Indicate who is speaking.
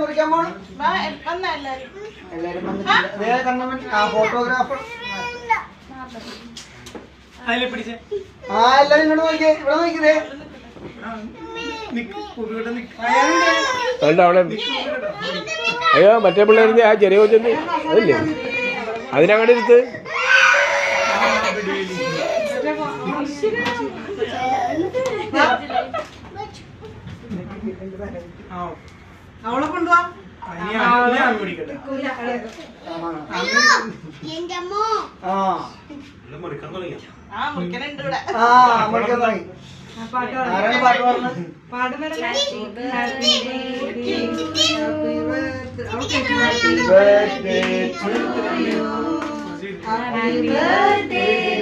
Speaker 1: മുറിക്കാൻ പോണം. എല്ലാരും കണ്ണമ്മൻ ഫോട്ടോഗ്രാഫർ. എല്ലാരും ഇങ്ങോട്ട് നോക്കിയേ, ഇവിടെ നോക്കിയതേ.
Speaker 2: അയ്യോ മറ്റേ പിള്ളേരുടെ ആ ചെറിയ കൊച്ചെന്ന് അതല്ലേ അതിനങ്ങടെ എടുത്ത്
Speaker 1: അവളെ കൊണ്ടുപോവാ. മുറിക്കാൻ തുടങ്ങി. ആരാണ് പാട്ട് പറഞ്ഞത്? Happy birthday to you. Happy birthday